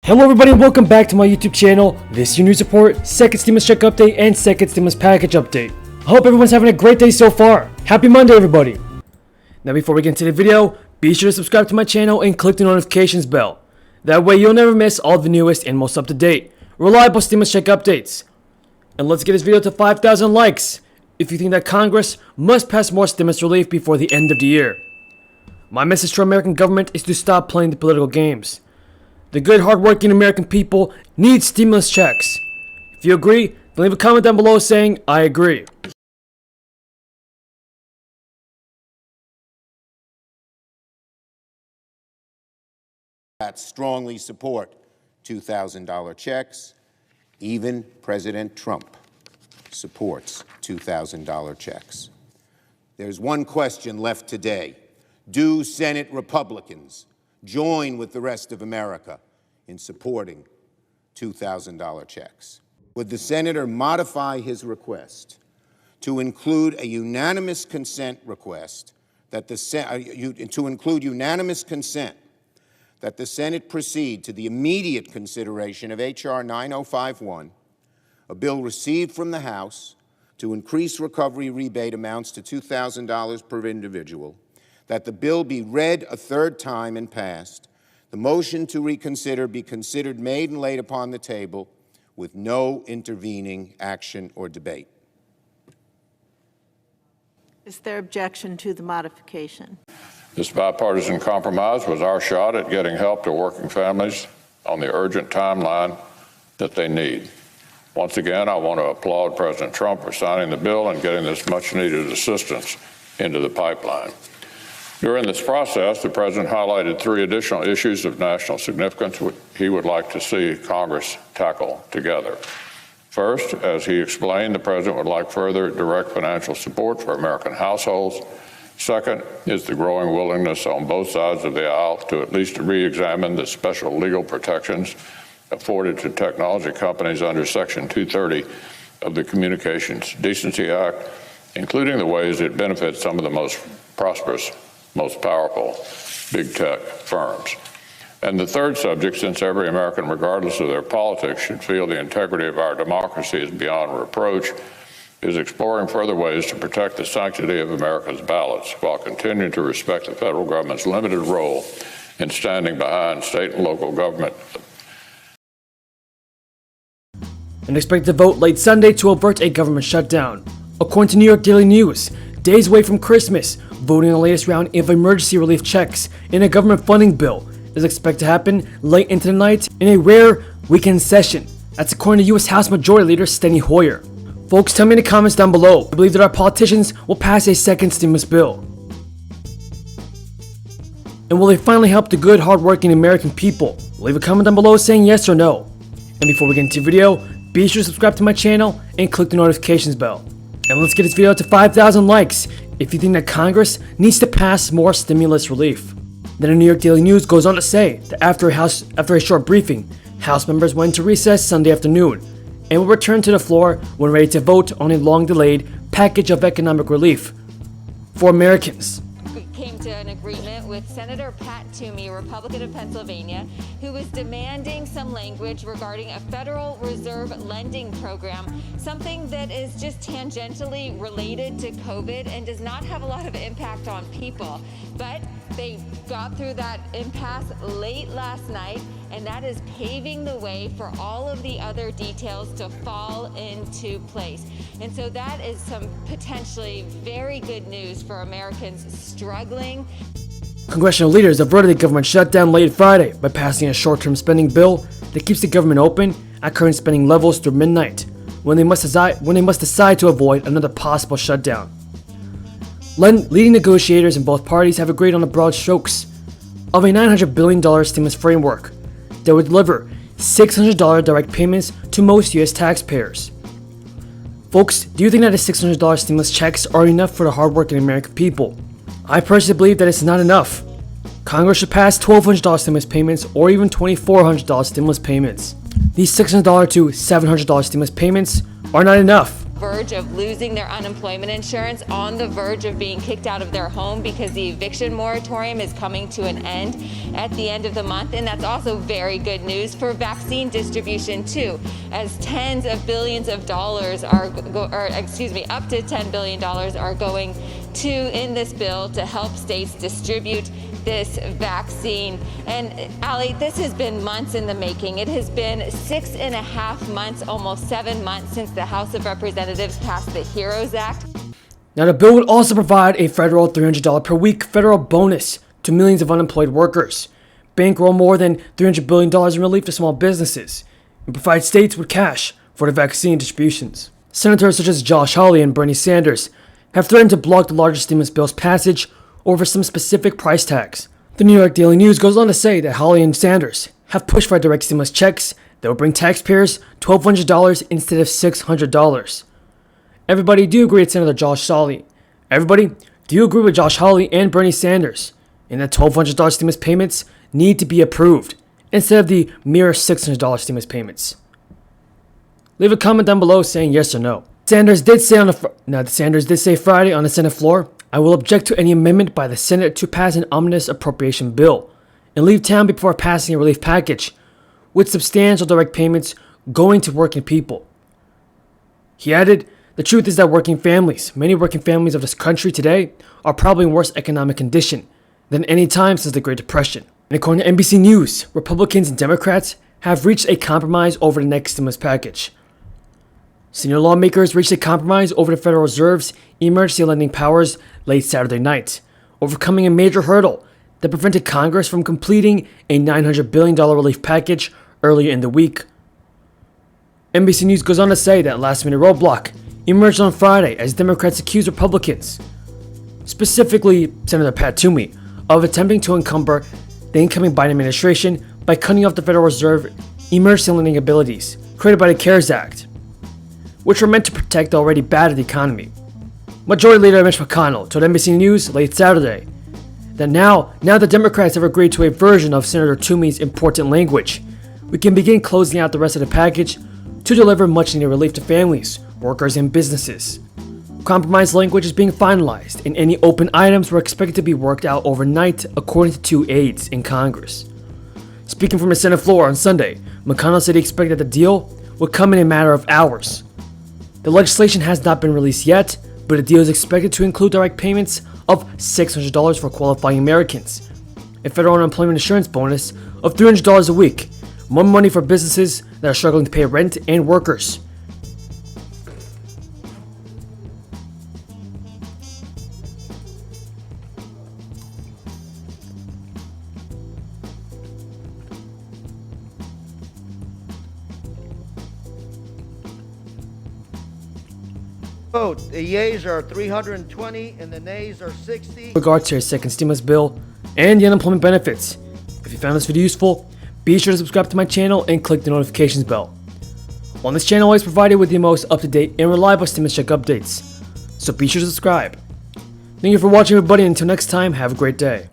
Hello everybody and welcome back to my YouTube channel. This is your news report, second stimulus check update, and second stimulus package update. I hope everyone's having a great day so far. Happy Monday everybody. Now before we get into the video, be sure to subscribe to my channel and click the notifications bell. That way you'll never miss all the newest and most up-to-date, reliable stimulus check updates. And let's get this video to 5,000 likes if you think that Congress must pass more stimulus relief before the end of the year. My message to our American government is to stop playing the political games. The good, hardworking American people need stimulus checks. If you agree, then leave a comment down below saying, I agree. That strongly support $2,000 checks. Even President Trump supports $2,000 checks. There's one question left today. Do Senate Republicans join with the rest of America in supporting $2,000 checks? Would the senator modify his request to include a unanimous consent request that the Senate proceed to the immediate consideration of H.R. 9051, a bill received from the House to increase recovery rebate amounts to $2,000 per individual, that the bill be read a third time and passed, the motion to reconsider be considered, made, and laid upon the table with no intervening action or debate? Is there objection to the modification? This bipartisan compromise was our shot at getting help to working families on the urgent timeline that they need. Once again, I want to applaud President Trump for signing the bill and getting this much-needed assistance into the pipeline. During this process, the President highlighted three additional issues of national significance he would like to see Congress tackle together. First, as he explained, the President would like further direct financial support for American households. Second is the growing willingness on both sides of the aisle to at least re-examine the special legal protections afforded to technology companies under Section 230 of the Communications Decency Act, including the ways it benefits some of the most prosperous, most powerful big tech firms. And the third subject, since every American, regardless of their politics, should feel the integrity of our democracy is beyond reproach, is exploring further ways to protect the sanctity of America's ballots while continuing to respect the federal government's limited role in standing behind state and local government. And expect to vote late Sunday to avert a government shutdown. According to New York Daily News, days away from Christmas, voting on the latest round of emergency relief checks in a government funding bill is expected to happen late into the night in a rare weekend session. That's according to U.S. House Majority Leader Steny Hoyer. Folks, tell me in the comments down below if you believe that our politicians will pass a second stimulus bill. And will they finally help the good, hardworking American people? Leave a comment down below saying yes or no. And before we get into the video, be sure to subscribe to my channel and click the notifications bell. And let's get this video to 5,000 likes if you think that Congress needs to pass more stimulus relief. Then the New York Daily News goes on to say that after a short briefing, House members went into recess Sunday afternoon and will return to the floor when ready to vote on a long-delayed package of economic relief for Americans. We came to an agreement with Senator Pat Toomey, a Republican of Pennsylvania, who was demanding some language regarding a Federal Reserve lending program, something that is just tangentially related to COVID and does not have a lot of impact on people. But they got through that impasse late last night, and that is paving the way for all of the other details to fall into place. And so that is some potentially very good news for Americans struggling. Congressional leaders averted the government shutdown late Friday by passing a short-term spending bill that keeps the government open at current spending levels through midnight, when they must decide to avoid another possible shutdown. Leading negotiators in both parties have agreed on the broad strokes of a $900 billion stimulus framework that would deliver $600 direct payments to most U.S. taxpayers. Folks, do you think that the $600 stimulus checks are enough for the hardworking American people? I personally believe that it's not enough. Congress should pass $1,200 stimulus payments or even $2,400 stimulus payments. These $600 to $700 stimulus payments are not enough. verge of losing their unemployment insurance, on the verge of being kicked out of their home because the eviction moratorium is coming to an end at the end of the month. And that's also very good news for vaccine distribution too, as tens of billions of dollars up to $10 billion are going to, in this bill, to help states distribute this vaccine. And Ali, this has been months in the making. It has been 6.5 months, almost 7 months, since the House of Representatives passed the HEROES Act. Now, the bill would also provide a federal $300 per week federal bonus to millions of unemployed workers, bankroll more than $300 billion in relief to small businesses, and provide states with cash for the vaccine distributions. Senators such as Josh Hawley and Bernie Sanders have threatened to block the largest stimulus bill's passage over some specific price tags. The New York Daily News goes on to say that Hawley and Sanders have pushed for direct stimulus checks that will bring taxpayers $1,200 instead of $600. Everybody, do you agree with Senator Josh Hawley? Everybody, do you agree with Josh Hawley and Bernie Sanders in that $1,200 stimulus payments need to be approved instead of the mere $600 stimulus payments? Leave a comment down below saying yes or no. Sanders did say Friday on the Senate floor, "I will object to any amendment by the Senate to pass an omnibus appropriation bill and leave town before passing a relief package with substantial direct payments going to working people." He added, "The truth is that many working families of this country today, are probably in worse economic condition than any time since the Great Depression." And according to NBC News, Republicans and Democrats have reached a compromise over the next stimulus package. Senior lawmakers reached a compromise over the Federal Reserve's emergency lending powers late Saturday night, overcoming a major hurdle that prevented Congress from completing a $900 billion relief package earlier in the week. NBC News goes on to say that last-minute roadblock emerged on Friday as Democrats accused Republicans, specifically Senator Pat Toomey, of attempting to encumber the incoming Biden administration by cutting off the Federal Reserve emergency lending abilities created by the CARES Act, which were meant to protect the already battered economy. Majority Leader Mitch McConnell told NBC News late Saturday that now the Democrats have agreed to a version of Senator Toomey's important language, we can begin closing out the rest of the package to deliver much-needed relief to families, workers, and businesses. Compromise language is being finalized, and any open items were expected to be worked out overnight, according to two aides in Congress. Speaking from the Senate floor on Sunday, McConnell said he expected the deal would come in a matter of hours. The legislation has not been released yet, but the deal is expected to include direct payments of $600 for qualifying Americans, a federal unemployment insurance bonus of $300 a week, more money for businesses that are struggling to pay rent, and workers. Vote. The yeas are 320 and the nays are 60. In regards to your second stimulus bill and the unemployment benefits. If you found this video useful, be sure to subscribe to my channel and click the notifications bell. On this channel, I always provide you with the most up-to-date and reliable stimulus check updates, so be sure to subscribe. Thank you for watching, everybody, and until next time, have a great day.